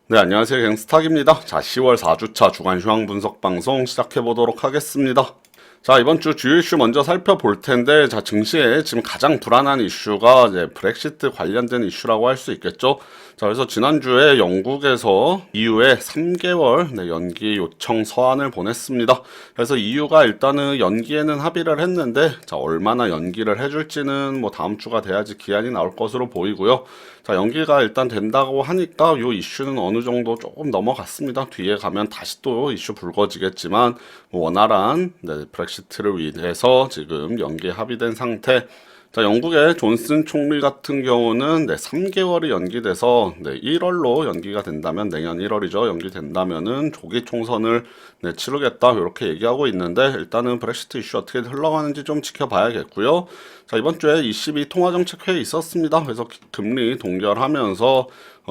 네, 안녕하세요. 갱스탁입니다. 자, 10월 4주차 주간 휴황 분석 방송 시작해 보도록 하겠습니다. 자, 이번 주 주요 이슈 먼저 살펴볼 텐데, 자, 증시에 지금 가장 불안한 이슈가 이제 브렉시트 관련된 이슈라고 할 수 있겠죠. 자, 그래서 지난주에 영국에서 EU에 3개월 연기 요청 서한을 보냈습니다. 그래서 EU가 일단은 연기에는 합의를 했는데, 자, 얼마나 연기를 해줄지는 뭐 다음 주가 돼야지 기한이 나올 것으로 보이고요. 자, 연기가 일단 된다고 하니까 요 이슈는 어느 정도 조금 넘어갔습니다. 뒤에 가면 다시 또 이슈 불거지겠지만 뭐 원활한 브렉시트를 위해서 지금 연기 합의된 상태. 자, 영국의 존슨 총리 같은 경우는 3개월이 연기돼서 1월로 연기가 된다면 내년 1월이죠. 연기된다면은 조기 총선을 치르겠다 이렇게 얘기하고 있는데 일단은 브렉시트 이슈 어떻게 흘러가는지 좀 지켜봐야겠고요. 자, 이번 주에 ECB 통화정책 회의 있었습니다. 그래서 금리 동결하면서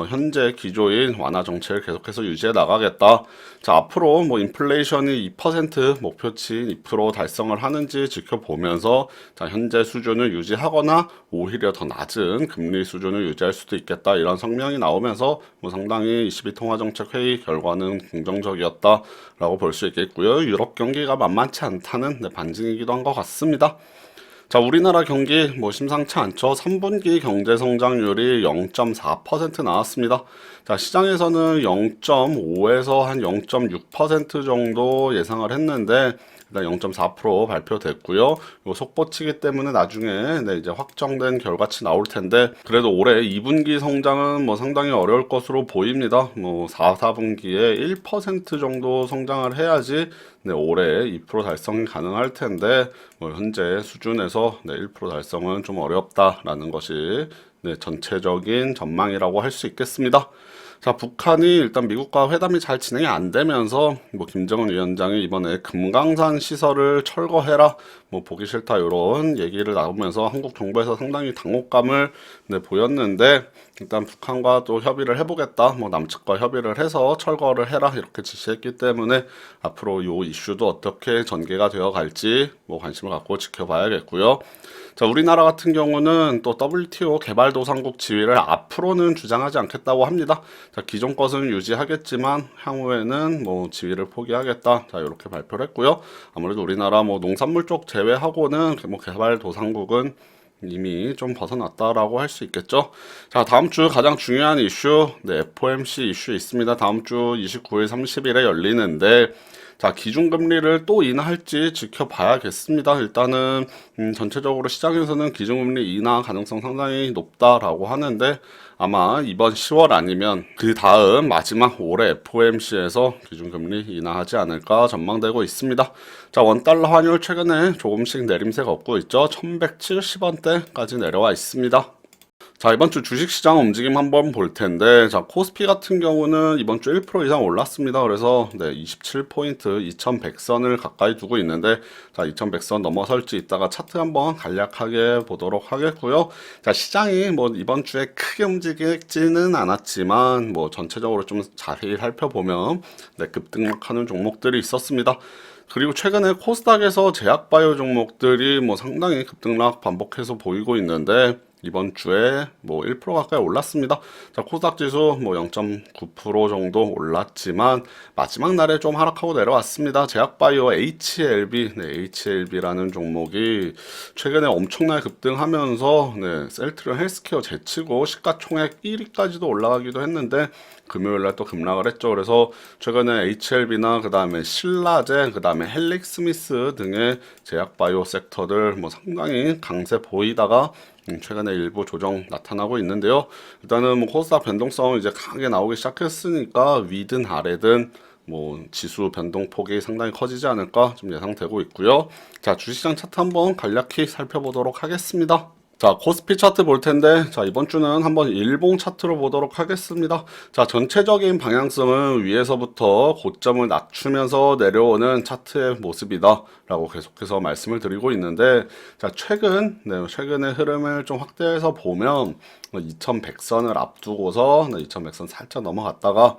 현재 기조인 완화 정책을 계속해서 유지해 나가겠다. 자, 앞으로 뭐 인플레이션이 2% 목표치인 2% 달성을 하는지 지켜보면서 자, 현재 수준을 유지하거나 오히려 더 낮은 금리 수준을 유지할 수도 있겠다. 이런 성명이 나오면서 뭐 상당히 ECB 통화정책 회의 결과는 긍정적이었다라고 볼 수 있겠고요. 유럽 경기가 만만치 않다는 반증이기도 한 것 같습니다. 자, 우리나라 경기 뭐 심상치 않죠. 3분기 경제 성장률이 0.4% 나왔습니다. 자, 시장에서는 0.5에서 한 0.6% 정도 예상을 했는데 일단 0.4% 발표됐고요. 요 속보치기 때문에 나중에 이제 확정된 결과치 나올 텐데 그래도 올해 2분기 성장은 뭐 상당히 어려울 것으로 보입니다. 뭐 4분기에 1% 정도 성장을 해야지 올해 2% 달성이 가능할 텐데 뭐 현재 수준에서 1% 달성은 좀 어렵다라는 것이 전체적인 전망이라고 할 수 있겠습니다. 자, 북한이 일단 미국과 회담이 잘 진행이 안 되면서 뭐 김정은 위원장이 이번에 금강산 시설을 철거해라 뭐 보기 싫다 이런 얘기를 나오면서 한국 정부에서 상당히 당혹감을 보였는데 일단 북한과 또 협의를 해보겠다 뭐 남측과 협의를 해서 철거를 해라 이렇게 지시했기 때문에 앞으로 요 이슈도 어떻게 전개가 되어 갈지 뭐 관심을 갖고 지켜봐야겠고요. 자, 우리나라 같은 경우는 또 WTO 개발도상국 지위를 앞으로는 주장하지 않겠다고 합니다. 자, 기존 것은 유지하겠지만 향후에는 뭐 지위를 포기하겠다. 자, 이렇게 발표를 했고요. 아무래도 우리나라 뭐 농산물 쪽 제외하고는 뭐 개발도상국은 이미 좀 벗어났다라고 할 수 있겠죠. 자, 다음 주 가장 중요한 이슈, FOMC 이슈 있습니다. 다음 주 29일, 30일에 열리는데 자, 기준금리를 또 인하할지 지켜봐야겠습니다. 일단은 전체적으로 시장에서는 기준금리 인하 가능성 상당히 높다라고 하는데 아마 이번 10월 아니면 그 다음 마지막 올해 FOMC에서 기준금리 인하하지 않을까 전망되고 있습니다. 자, 원달러 환율 최근에 조금씩 내림세가 없고 있죠. 1170원대까지 내려와 있습니다. 자, 이번 주 주식시장 움직임 한번 볼 텐데, 자, 코스피 같은 경우는 이번 주 1% 이상 올랐습니다. 그래서, 27포인트, 2100선을 가까이 두고 있는데, 자, 2100선 넘어설지 이따가 차트 한번 간략하게 보도록 하겠고요. 자, 시장이 뭐 이번 주에 크게 움직이지는 않았지만, 뭐 전체적으로 좀 자세히 살펴보면, 급등락하는 종목들이 있었습니다. 그리고 최근에 코스닥에서 제약바이오 종목들이 뭐 상당히 급등락 반복해서 보이고 있는데, 이번 주에 뭐 1% 가까이 올랐습니다. 자, 코스닥 지수 뭐 0.9% 정도 올랐지만 마지막 날에 좀 하락하고 내려왔습니다. 제약바이오 HLB라는 종목이 최근에 엄청나게 급등하면서 셀트리온 헬스케어 제치고 시가총액 1위까지도 올라가기도 했는데 금요일날 또 급락을 했죠. 그래서 최근에 HLB나 그 다음에 신라제, 그 다음에 헬릭스미스 등의 제약바이오 섹터들 뭐 상당히 강세 보이다가 최근에 일부 조정 나타나고 있는데요. 일단은 뭐 코스닥 변동성 이제 강하게 나오기 시작했으니까 위든 아래든 뭐 지수 변동폭이 상당히 커지지 않을까 좀 예상되고 있고요. 자, 주식시장 차트 한번 간략히 살펴보도록 하겠습니다. 자, 코스피 차트 볼 텐데, 자, 이번 주는 한번 일봉 차트로 보도록 하겠습니다. 자, 전체적인 방향성은 위에서부터 고점을 낮추면서 내려오는 차트의 모습이다 라고 계속해서 말씀을 드리고 있는데, 자, 최근의 흐름을 좀 확대해서 보면, 2100선을 앞두고서 2100선 살짝 넘어갔다가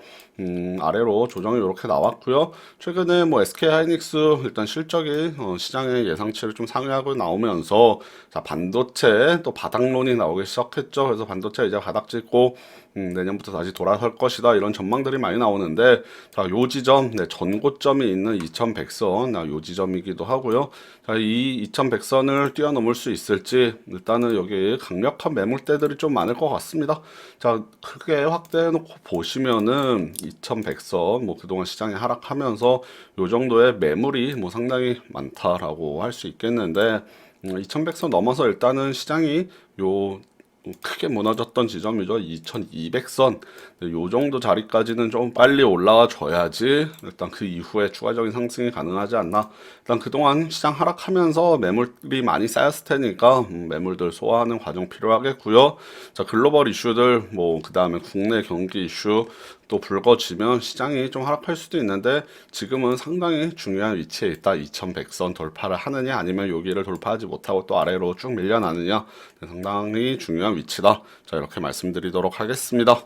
아래로 조정이 이렇게 나왔고요. 최근에 뭐 SK하이닉스 일단 실적이 시장의 예상치를 좀 상회하고 나오면서 자, 반도체 반도체 또 바닥론이 나오기 시작했죠. 그래서 반도체 이제 바닥 찍고 내년부터 다시 돌아설 것이다 이런 전망들이 많이 나오는데 자, 요 지점 전고점이 있는 2100선 요 지점이기도 하고요. 자, 이 2100선을 뛰어넘을 수 있을지 일단은 여기 강력한 매물대들이 좀 많을 것 같습니다. 자, 크게 확대해 놓고 보시면은 2100선 뭐 그동안 시장이 하락하면서 요 정도의 매물이 뭐 상당히 많다라고 할 수 있겠는데 2100선 넘어서 일단은 시장이 요 크게 무너졌던 지점이죠. 2200선. 요 정도 자리까지는 좀 빨리 올라와 줘야지 일단 그 이후에 추가적인 상승이 가능하지 않나. 일단 그동안 시장 하락하면서 매물이 많이 쌓였을 테니까 매물들 소화하는 과정 필요하겠고요. 자, 글로벌 이슈들 뭐 그다음에 국내 경기 이슈 또 불거지면 시장이 좀 하락할 수도 있는데 지금은 상당히 중요한 위치에 있다. 2100선 돌파를 하느냐 아니면 여기를 돌파하지 못하고 또 아래로 쭉 밀려나느냐 상당히 중요한 위치다. 자, 이렇게 말씀드리도록 하겠습니다.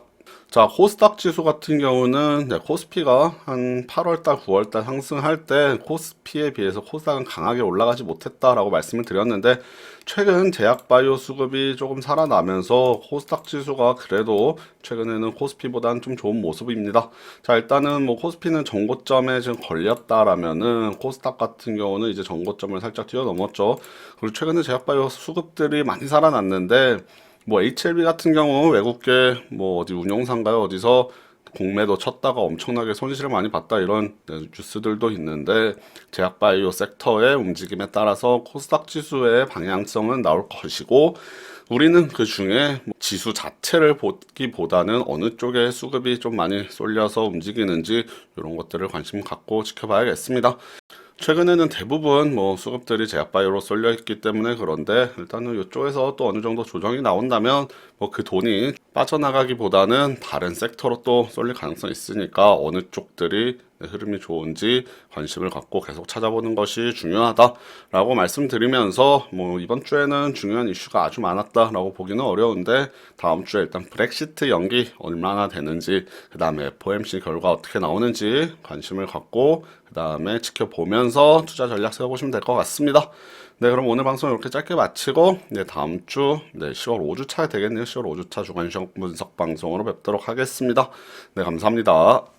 자, 코스닥 지수 같은 경우는 코스피가 한 8월달, 9월달 상승할 때 코스피에 비해서 코스닥은 강하게 올라가지 못했다라고 말씀을 드렸는데 최근 제약바이오 수급이 조금 살아나면서 코스닥 지수가 그래도 최근에는 코스피보다는 좀 좋은 모습입니다. 자, 일단은 뭐 코스피는 전고점에 지금 걸렸다라면은 코스닥 같은 경우는 이제 전고점을 살짝 뛰어넘었죠. 그리고 최근에 제약바이오 수급들이 많이 살아났는데 뭐 HLB 같은 경우 외국계 뭐 어디 운용사인가요? 어디서 공매도 쳤다가 엄청나게 손실을 많이 봤다 이런 뉴스들도 있는데 제약바이오 섹터의 움직임에 따라서 코스닥 지수의 방향성은 나올 것이고 우리는 그 중에 지수 자체를 보기보다는 어느 쪽에 수급이 좀 많이 쏠려서 움직이는지 이런 것들을 관심 갖고 지켜봐야겠습니다. 최근에는 대부분 뭐 수급들이 제약바이오로 쏠려 있기 때문에 그런데 일단은 이쪽에서 또 어느 정도 조정이 나온다면 뭐 그 돈이 빠져나가기보다는 다른 섹터로 또 쏠릴 가능성이 있으니까 어느 쪽들이 흐름이 좋은지 관심을 갖고 계속 찾아보는 것이 중요하다라고 말씀드리면서 뭐 이번 주에는 중요한 이슈가 아주 많았다라고 보기는 어려운데 다음 주에 일단 브렉시트 연기 얼마나 되는지 그 다음에 FOMC 결과 어떻게 나오는지 관심을 갖고 그 다음에 지켜보면서 투자 전략 세워보시면 될 것 같습니다. 네, 그럼 오늘 방송 이렇게 짧게 마치고 다음 주 10월 5주차 되겠네요. 10월 5주차 주간 시황 분석 방송으로 뵙도록 하겠습니다. 네, 감사합니다.